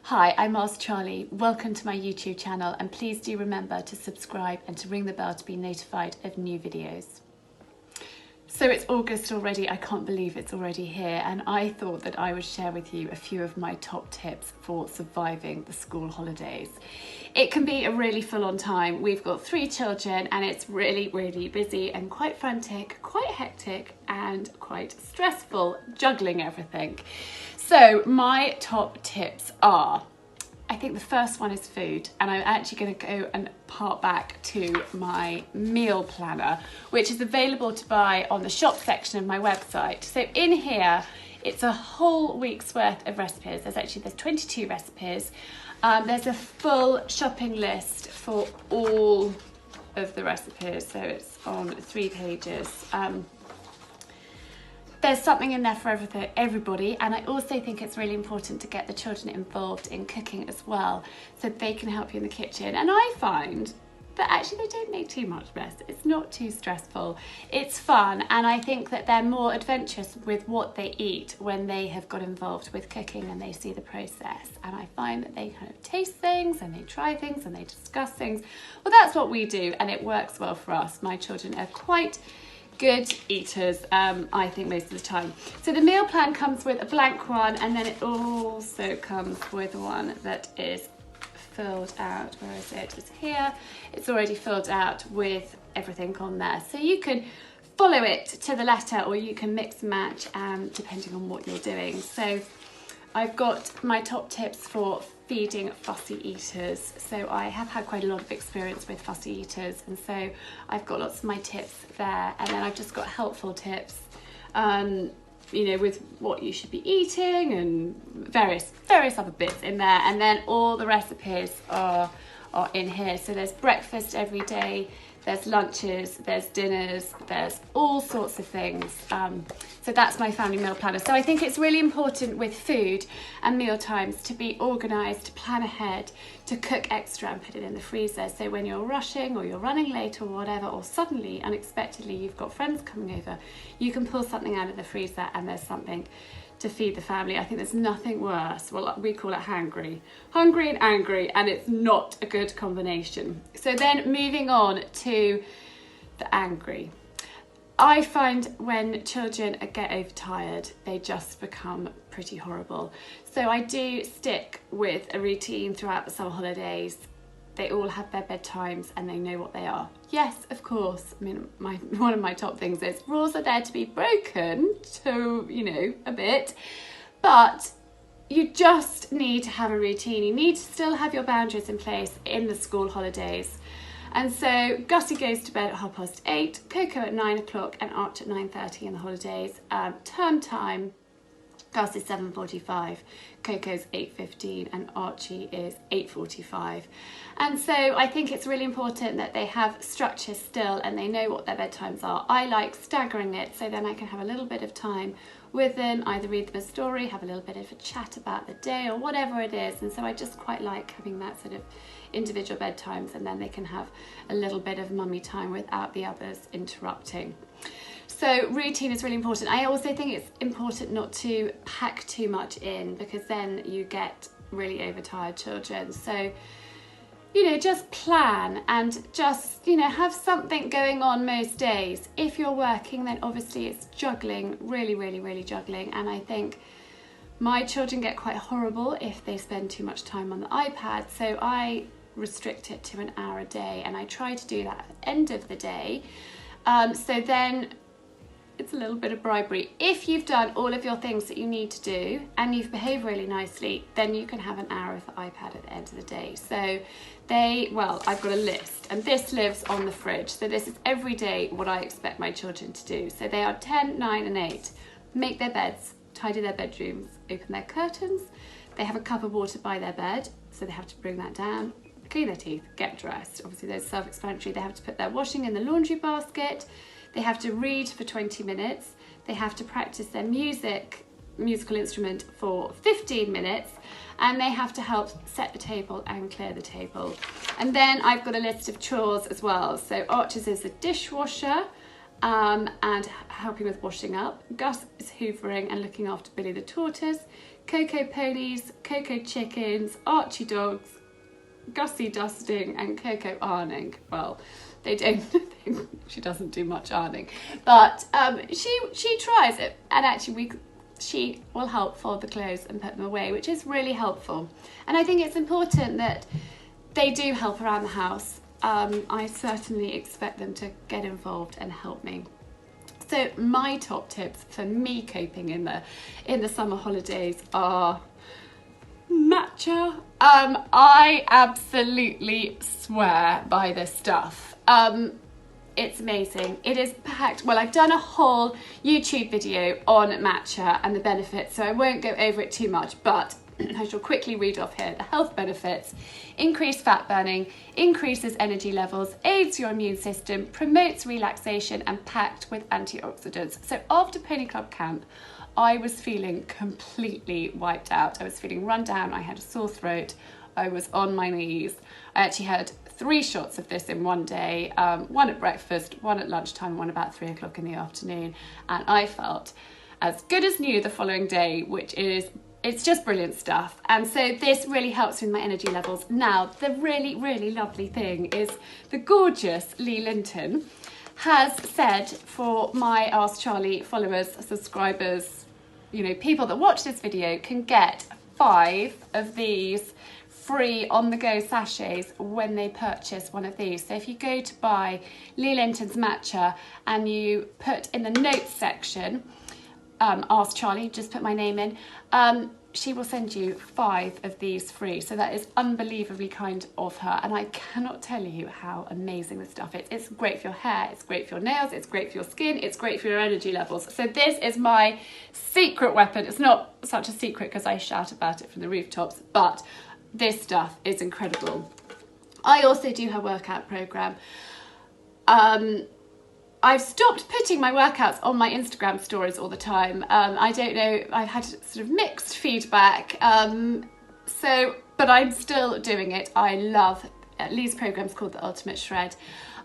Hi, I'm Mars Charlie. Welcome to my YouTube channel, and please do remember to subscribe and to ring the bell to be notified of new videos. So it's August already, I can't believe it's already here, and I thought that I would share with you a few of my top tips for surviving the school holidays. It can be a really full-on time. We've got 3 children and it's really busy and quite frantic, quite hectic and quite stressful, juggling everything. So my top tips are, I think the first one is food, and I'm actually going to go and part back to my meal planner, which is available to buy on the shop section of my website. So in here, it's a whole week's worth of recipes. There's 22 recipes. There's a full shopping list for all of the recipes, so it's on 3 pages. There's something in there for everybody, and I also think it's really important to get the children involved in cooking as well, so they can help you in the kitchen. And I find that actually they don't make too much mess. It's not too stressful. It's fun, and I think that they're more adventurous with what they eat when they have got involved with cooking and they see the process. And I find that they kind of taste things and they try things and they discuss things. Well, that's what we do, and it works well for us. My children are quite good eaters, I think, most of the time. So the meal plan comes with a blank one, and then it also comes with one that is filled out. Where is it? It's here. It's already filled out with everything on there. So you can follow it to the letter, or you can mix and match depending on what you're doing. So I've got my top tips for feeding fussy eaters. So I have had quite a lot of experience with fussy eaters, and so I've got lots of my tips there, and then I've just got helpful tips, you know, with what you should be eating and various other bits in there. And then all the recipes are in here. So there's breakfast every day, there's lunches, there's dinners, there's all sorts of things. So that's my family meal planner. So I think it's really important with food and meal times to be organised, to plan ahead, to cook extra and put it in the freezer. So when you're rushing or you're running late or whatever, or suddenly, unexpectedly, you've got friends coming over, you can pull something out of the freezer and there's something to feed the family. I think there's nothing worse. Well, we call it hangry and angry, and it's not a good combination. So then moving on to the angry. I find when children get overtired, they just become pretty horrible. So I do stick with a routine throughout the summer holidays. They all have their bedtimes and they know what they are. Yes, of course. I mean, one of my top things is rules are there to be broken, to, you know, a bit, but you just need to have a routine. You need to still have your boundaries in place in the school holidays. And so Gussie goes to bed at 8:30, Coco at 9 o'clock, and Arch at 9:30 in the holidays. Term time, Gus is 7:45, Coco's 8:15, and Archie is 8:45. And so I think it's really important that they have structure still and they know what their bedtimes are. I like staggering it, so then I can have a little bit of time with them, either read them a story, have a little bit of a chat about the day or whatever it is. And so I just quite like having that sort of individual bedtimes, and then they can have a little bit of mummy time without the others interrupting. So routine is really important. I also think it's important not to pack too much in, because then you get really overtired children. So, you know, just plan and just, you know, have something going on most days. If you're working, then obviously it's juggling, really juggling. And I think my children get quite horrible if they spend too much time on the iPad. So I restrict it to an hour a day, and I try to do that at the end of the day. So then it's a little bit of bribery. If you've done all of your things that you need to do and you've behaved really nicely, then you can have an hour of the iPad at the end of the day. So I've got a list, and this lives on the fridge. So this is every day what I expect my children to do. So they are 10, 9 and 8. Make their beds, tidy their bedrooms, open their curtains. They have a cup of water by their bed, so they have to bring that down, clean their teeth, get dressed. Obviously those self-explanatory. They have to put their washing in the laundry basket. They have to read for 20 minutes. They have to practice their musical instrument for 15 minutes, and they have to help set the table and clear the table. And then I've got a list of chores as well. So Archer's is the dishwasher, and helping with washing up. Gus is hoovering and looking after Billy the tortoise. Coco ponies, Coco chickens, Archie dogs, Gussie dusting, and Coco ironing. Well, they don't. She doesn't do much ironing, but she tries it, and actually she will help fold the clothes and put them away, which is really helpful. And I think it's important that they do help around the house. I certainly expect them to get involved and help me. So my top tips for me coping in the summer holidays are Matcha. I absolutely swear by this stuff. It's amazing. It is packed. Well, I've done a whole YouTube video on Matcha and the benefits, so I won't go over it too much, but I shall quickly read off here. The health benefits: increased fat burning, increases energy levels, aids your immune system, promotes relaxation, and packed with antioxidants. So after Pony Club camp, I was feeling completely wiped out. I was feeling run down. I had a sore throat. I was on my knees. I actually had 3 shots of this in one day, one at breakfast, one at lunchtime, one about 3 o'clock in the afternoon. And I felt as good as new the following day, which is, it's just brilliant stuff. And so this really helps with my energy levels. Now, the really, really lovely thing is the gorgeous Lee Linton has said for my Ask Charlie followers, subscribers, you know, people that watch this video can get 5 of these free on-the-go sachets when they purchase one of these. So if you go to buy Lee Linton's Matcha and you put in the notes section, Ask Charlie, just put my name in, she will send you 5 of these free. So that is unbelievably kind of her, and I cannot tell you how amazing this stuff is. It's great for your hair, it's great for your nails, it's great for your skin, it's great for your energy levels. So this is my secret weapon. It's not such a secret because I shout about it from the rooftops, but this stuff is incredible. I also do her workout program. I've stopped putting my workouts on my Instagram stories all the time. I don't know, I've had sort of mixed feedback. But I'm still doing it. I love Lee's program's called The Ultimate Shred.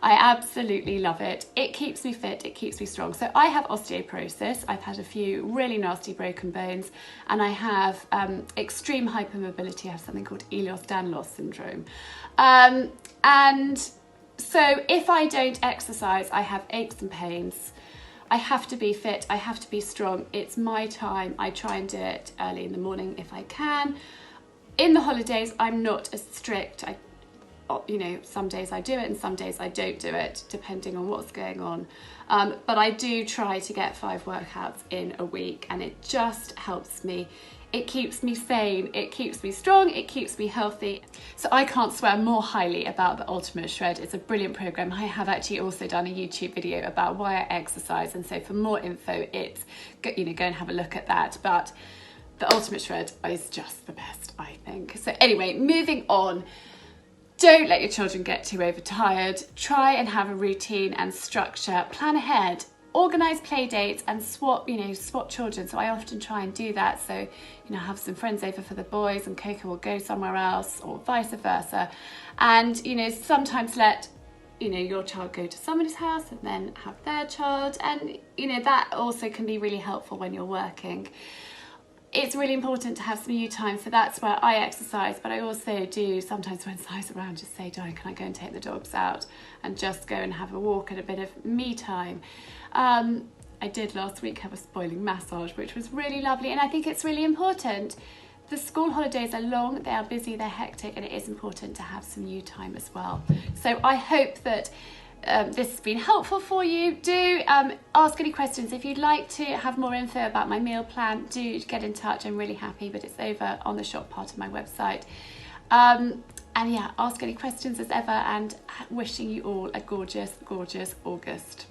I absolutely love it. It keeps me fit, it keeps me strong. So I have osteoporosis. I've had a few really nasty broken bones, and I have extreme hypermobility. I have something called Ehlers-Danlos syndrome. And so if I don't exercise, I have aches and pains. I have to be fit, I have to be strong. It's my time. I try and do it early in the morning if I can. In the holidays, I'm not as strict. You know, some days I do it and some days I don't do it, depending on what's going on. But I do try to get 5 workouts in a week, and it just helps me. It keeps me sane, it keeps me strong, it keeps me healthy. So I can't swear more highly about the Ultimate Shred. It's a brilliant program. I have actually also done a YouTube video about why I exercise, and so for more info, it's, you know, go and have a look at that. But the Ultimate Shred is just the best, I think. So anyway, moving on. Don't let your children get too overtired. Try and have a routine and structure. Plan ahead. Organise play dates and swap children. So I often try and do that. So, you know, have some friends over for the boys and Coco will go somewhere else, or vice versa. And, you know, sometimes let, you know, your child go to somebody's house and then have their child. And, you know, that also can be really helpful when you're working. It's really important to have some you time, so that's where I exercise, but I also do sometimes when Si's around just say, darling, can I go and take the dogs out and just go and have a walk and a bit of me time. I did last week have a spoiling massage, which was really lovely, and I think it's really important. The school holidays are long, they are busy, they're hectic, and it is important to have some you time as well. So I hope that this has been helpful for you. Do ask any questions. If you'd like to have more info about my meal plan, do get in touch. I'm really happy, but it's over on the shop part of my website. And yeah, ask any questions as ever, and wishing you all a gorgeous, gorgeous August.